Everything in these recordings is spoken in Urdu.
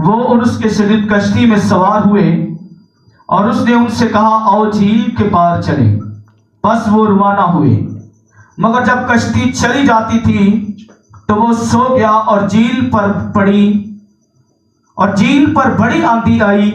وہ اور اس کے شاگرد کشتی میں سوار ہوئے اور اس نے ان سے کہا آؤ جھیل کے پار چلیں۔ بس وہ روانہ ہوئے، مگر جب کشتی چلی جاتی تھی تو وہ سو گیا اور جھیل پر بڑی آندھی آئی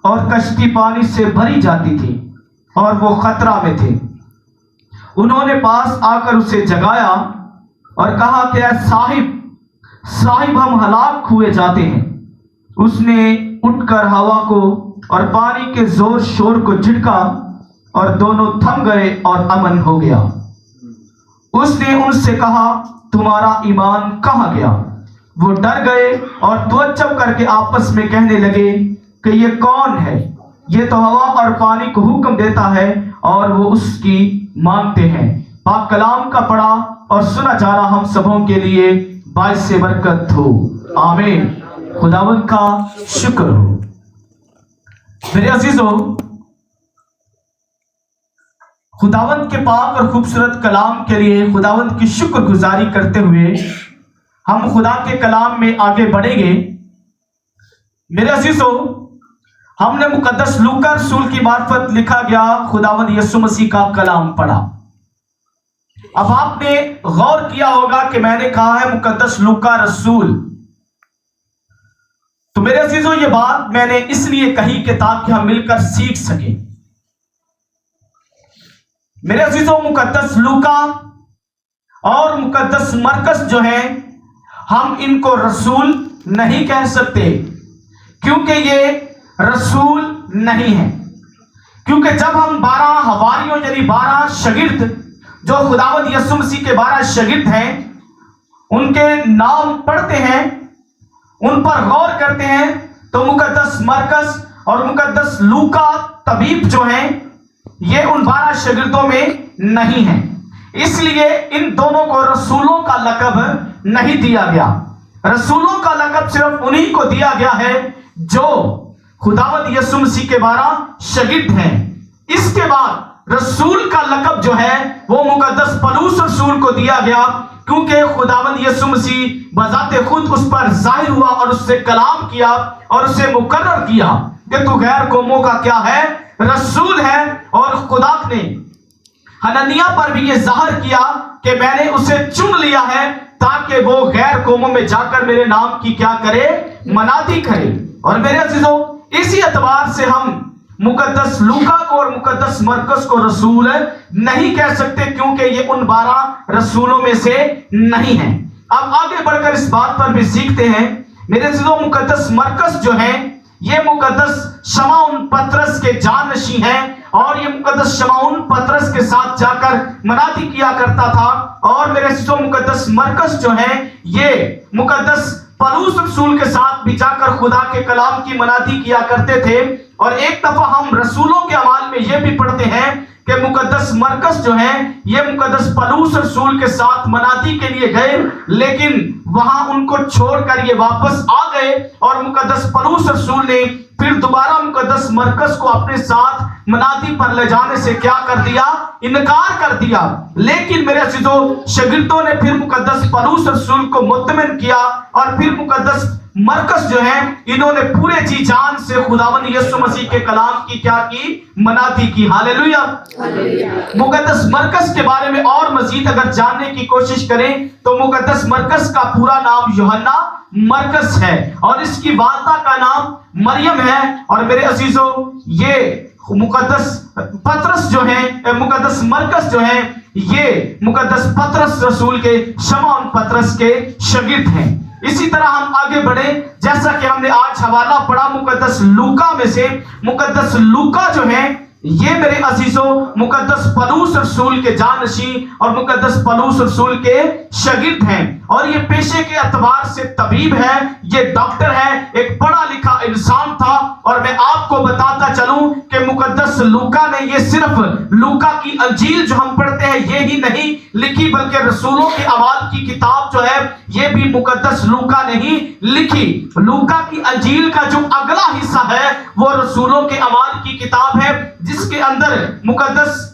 اور کشتی پانی سے بھری جاتی تھی اور وہ خطرہ میں تھے۔ انہوں نے پاس آ کر اسے جگایا اور کہا کہ اے صاحب ہم ہلاک ہوئے جاتے ہیں۔ اس نے اٹھ کر ہوا کو اور پانی کے زور شور کو جھٹکا اور دونوں تھم گئے اور امن ہو گیا۔ اس نے ان سے کہا تمہارا ایمان کہاں گیا؟ وہ ڈر گئے اور تعجب کر کے آپس میں کہنے لگے کہ یہ کون ہے؟ یہ تو ہوا اور پانی کو حکم دیتا ہے اور وہ اس کی مانتے ہیں۔ پاک کلام کا پڑھا اور سنا جانا ہم سبوں کے لیے باعث برکت ہو، آمین۔ خداوند کا شکر ہو۔ میرے عزیزو، خداوند کے پاک اور خوبصورت کلام کے لیے خداوند کی شکر گزاری کرتے ہوئے ہم خدا کے کلام میں آگے بڑھیں گے۔ میرے عزیزو، ہم نے مقدس لوکا رسول کی معرفت لکھا گیا خداوند یسوع مسیح کا کلام پڑھا۔ اب آپ نے غور کیا ہوگا کہ میں نے کہا ہے مقدس لوکا رسول، تو میرے عزیزو یہ بات میں نے اس لیے کہی کہ تاکہ ہم مل کر سیکھ سکیں۔ میرے عزیزو، مقدس لوکا اور مقدس مرکز جو ہیں، ہم ان کو رسول نہیں کہہ سکتے کیونکہ یہ رسول نہیں ہیں۔ کیونکہ جب ہم 12 حواریوں یعنی 12 شاگرد جو خداوند یسوع مسیح کے 12 شاگرد ہیں ان کے نام پڑھتے ہیں، ان پر غور کرتے ہیں، تو مقدس مرکز اور مقدس لوکا طبیب جو ہیں یہ ان 12 شاگردوں میں نہیں ہیں۔ اس لیے ان دونوں کو رسولوں کا لقب نہیں دیا گیا۔ رسولوں کا لقب صرف انہی کو دیا گیا ہے جو خداوند یسوع مسیح کے 12 شاگرد ہیں۔ اس کے بعد رسول کا لقب جو ہے وہ مقدس پولس رسول کو دیا گیا، کیونکہ خداوند یسوع مسیح بذات خود اس پر ظاہر ہوا اور اس سے کلام کیا اور اسے مقرر کیا کہ تو غیر قوموں کا کیا ہے؟ رسول ہے۔ اور خدا نے حنانیہ پر بھی یہ ظاہر کیا کہ میں نے اسے چن لیا ہے تاکہ وہ غیر قوموں میں جا کر میرے نام کی کیا کرے؟ منادی کرے۔ اور میرے عزیزو، اسی اعتبار سے ہم مقدس لوکا کو اور مقدس مرکز کو رسول نہیں کہہ سکتے کیونکہ یہ ان 12 رسولوں میں سے نہیں ہیں۔ اب آگے بڑھ کر اس بات پر بھی سیکھتے ہیں۔ میرے عزیزو، مقدس مرکز جو ہیں یہ مقدس شمعون پطرس کے جانشین ہیں اور یہ مقدس شمعون پطرس کے ساتھ جا کر منادی کیا کرتا تھا۔ اور میرے عزیزو، مقدس مرکز جو ہیں یہ مقدس پولس رسول کے ساتھ بھی جا کر خدا کے کلام کی منادی کیا کرتے تھے۔ اور ایک دفعہ ہم رسولوں کے اعمال میں یہ بھی پڑھتے ہیں کہ مقدس مرکز جو ہیں یہ مقدس پولس رسول کے ساتھ منادی کے لیے گئے، لیکن وہاں ان کو چھوڑ کر یہ واپس آ گئے اور مقدس پولس رسول نے پھر دوبارہ مقدس مرکز کو اپنے ساتھ منادی پر لے جانے سے کیا کر دیا؟ انکار کر دیا۔ لیکن میرے عزیزو، شاگردوں نے پھر مقدس پولس رسول کو مطمئن کیا اور پھر مقدس مرکز جو ہیں انہوں نے پورے جی جان سے خداوند یسوع مسیح کے کلام کی کیا کی؟ منادی کی۔ ہاللیلویا۔ مقدس مرکز کے بارے میں اور مزید اگر جاننے کی کوشش کریں تو مقدس مرکز کا پورا نام یوحنا مرکز ہے اور اس کی والدہ کا نام مریم ہے۔ اور میرے عزیزو، یہ مقدس پطرس جو ہیں، مقدس مرکز جو ہیں یہ مقدس پطرس رسول کے شمعون پطرس کے شاگرد ہیں۔ اسی طرح ہم آگے بڑھیں، جیسا کہ ہم نے آج حوالہ پڑھا مقدس لوکا میں سے، مقدس لوکا جو ہیں یہ میرے عزیزو مقدس پولس رسول کے جانشین اور مقدس پولس رسول کے شاگرد ہیں۔ اور یہ پیشے کے اعتبار سے طبیب ہے، یہ ڈاکٹر ہے، ایک پڑھا لکھا انسان تھا۔ اور میں آپ کو بتاتا چلوں کہ مقدس لوکا نے یہ صرف لوکا کی انجیل جو ہم پڑھتے ہیں یہ ہی نہیں لکھی، بلکہ رسولوں کے اعمال کی کتاب جو ہے یہ بھی مقدس لوکا نے ہی لکھی۔ لوکا کی انجیل کا جو اگلا حصہ ہے وہ رسولوں کے اعمال کی کتاب ہے، جس کے اندر مقدس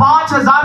5000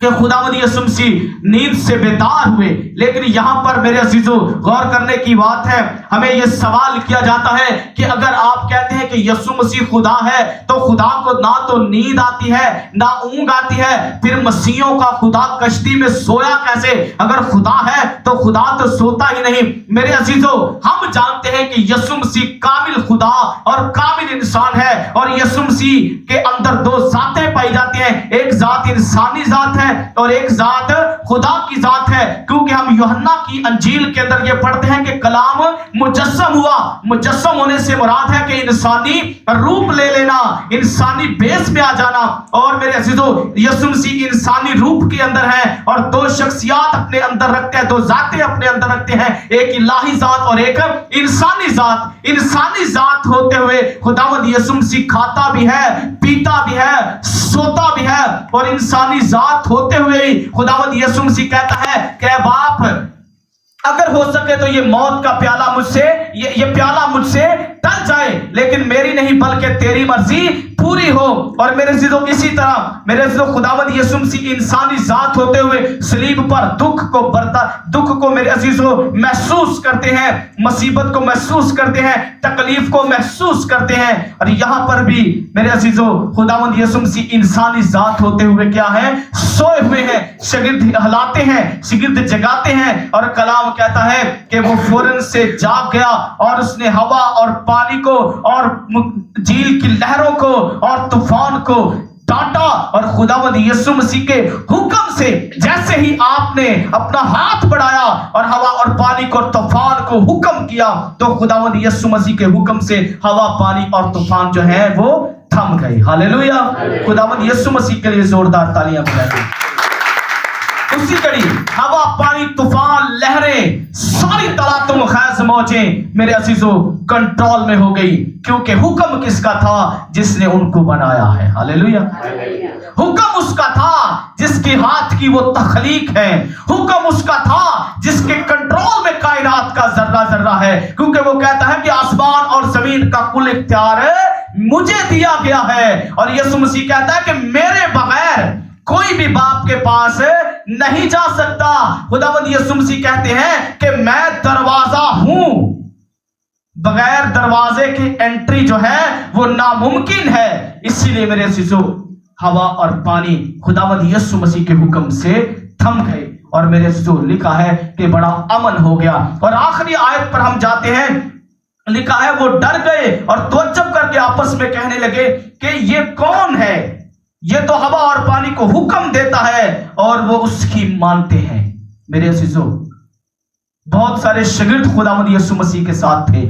کہ خداوند یسوع مسیح نیند سے بیدار ہوئے. لیکن یہاں پر میرے عزیزوں غور کرنے کی بات ہے, ہمیں یہ سوال کیا جاتا ہے کہ اگر آپ کہتے ہیں کہ یسوع مسیح خدا ہے تو خدا کو نہ تو نیند آتی ہے نہ اونگ آتی ہے, پھر مسیحوں کا خدا کشتی میں سویا کیسے؟ اگر خدا ہے تو خدا تو سوتا ہی نہیں. میرے عزیزوں ہم جانتے ہیں کہ یسوع مسیح کامل خدا اور کامل انسان ہے, اور یسوع مسیح کے اندر دو ذاتیں پائی جاتی ہیں, ایک ذات انسانی ذات ہے اور ایک ذات خدا کی ذات ہے. کیونکہ ہم یوحنا کی انجیل کے اندر یہ پڑھتے ہیں کہ کلام مجسم ہوا. مجسم ہونے سے مراد ہے کہ انسانی روپ لے لینا, انسانی بیس میں آ جانا. اور میرے عزیزوں یسوع مسیح انسانی روپ کے اندر ہے اور دو شخصیات اپنے اندر رکھتے ہیں, دو ذاتیں اپنے اندر رکھتے ہیں, ایک الہی ذات اور ایک انسانی ذات. انسانی ذات ہوتے ہوئے خداوند یسوع مسیح کھاتا بھی ہے, پیتا بھی ہے, سوتا بھی ہے, اور انسانی ذات ہوتے ہوئے خداوند یسوع مسیح کہتا ہے کہ اے باپ اگر ہو سکے تو یہ موت کا پیالہ مجھ سے یہ پیالہ مجھ سے ٹل جائے, لیکن میری نہیں بلکہ تیری مرضی پوری ہو. اور میرے عزیزوں اسی طرح میرے عزیزوں خداوند یسوع مسیح انسانی ذات ہوتے ہوئے صلیب پر دکھ کو میرے عزیزوں محسوس کرتے ہیں, مصیبت کو محسوس کرتے ہیں, تکلیف کو محسوس کرتے ہیں. اور یہاں پر بھی میرے عزیزوں خداوند یسوع مسیح انسانی ذات ہوتے ہوئے کیا ہے؟ سوئے ہوئے ہیں. شاگرد ہلاتے ہیں, شاگرد جگاتے ہیں, اور کلام کہتا ہے کہ وہ فوراً سے جاگ گیا اور اس نے ہوا اور پانی کو اور جھیل کی لہروں کو اور طوفان کو ڈانٹا. اور خداوند یسوع مسیح کے حکم سے جیسے ہی آپ نے اپنا ہاتھ بڑھایا اور ہوا اور پانی کو اور طوفان کو حکم کیا, تو خداوند یسوع مسیح کے حکم سے ہوا, پانی اور طوفان جو ہے وہ تھم گئی. ہاللیلویا. خداوند یسوع مسیح کے لیے زوردار تالیاں بجائیں. اسی گھڑی ہوا, پانی, طوفان, لہریں, ساری تلاطم خیز موجیں میرے عزیزوں کنٹرول میں ہو گئی, کیونکہ حکم کس کا تھا؟ جس نے ان کو بنایا ہے. ہاللیلویا. حکم اس کا تھا جس کے ہاتھ کی وہ تخلیق ہے, حکم اس کا تھا جس کے کنٹرول میں کائنات کا ذرہ ذرہ ہے, کیونکہ وہ کہتا ہے کہ آسمان اور زمین کا کل اختیار مجھے دیا گیا ہے. اور یسوع مسیح کہتا ہے کہ میرے بغیر کوئی بھی باپ کے پاس نہیں جا سکتا. خداوند یسوع مسیح کہتے ہیں کہ میں دروازہ ہوں, بغیر دروازے کی انٹری جو ہے وہ ناممکن ہے. اسی لیے میرے عزیزوں ہوا اور پانی خداوند یسوع مسیح کے حکم سے تھم گئے, اور میرے عزیزوں لکھا ہے کہ بڑا امن ہو گیا. اور آخری آیت پر ہم جاتے ہیں, لکھا ہے وہ ڈر گئے اور تعجب کر کے آپس میں کہنے لگے کہ یہ کون ہے؟ یہ تو ہوا اور پانی کو حکم دیتا ہے اور وہ اس کی مانتے ہیں. میرے عزیزوں بہت سارے شاگرد خداوند یسوع مسیح کے ساتھ تھے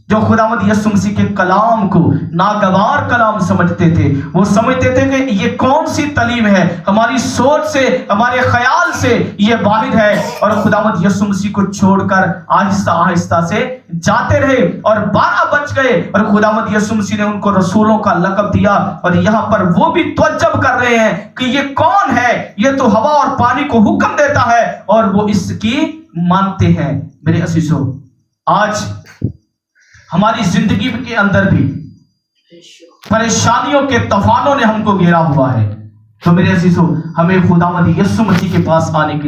جو خداوند یسوع مسیح کے کلام کو ناگوار کلام سمجھتے تھے. وہ سمجھتے تھے کہ یہ کون سی تعلیم ہے, ہماری سوچ سے, ہمارے خیال سے یہ باہر ہے. اور خداوند یسوع مسیح کو چھوڑ کر آہستہ آہستہ سے جاتے رہے, اور 12 بج گئے, اور خداوند یسوع مسیح نے ان کو رسولوں کا لقب دیا. اور یہاں پر وہ بھی تعجب کر رہے ہیں کہ یہ کون ہے؟ یہ تو ہوا اور پانی کو حکم دیتا ہے اور وہ اس کی مانتے ہیں. میرے عزیزوں آج ہماری زندگی کے اندر بھی پریشانیوں کے طوفانوں نے ہم کو گھیرا ہوا ہے, تو میرے عزیزوں ہمیں خداوند یسوع مسیح کے پاس آنے کی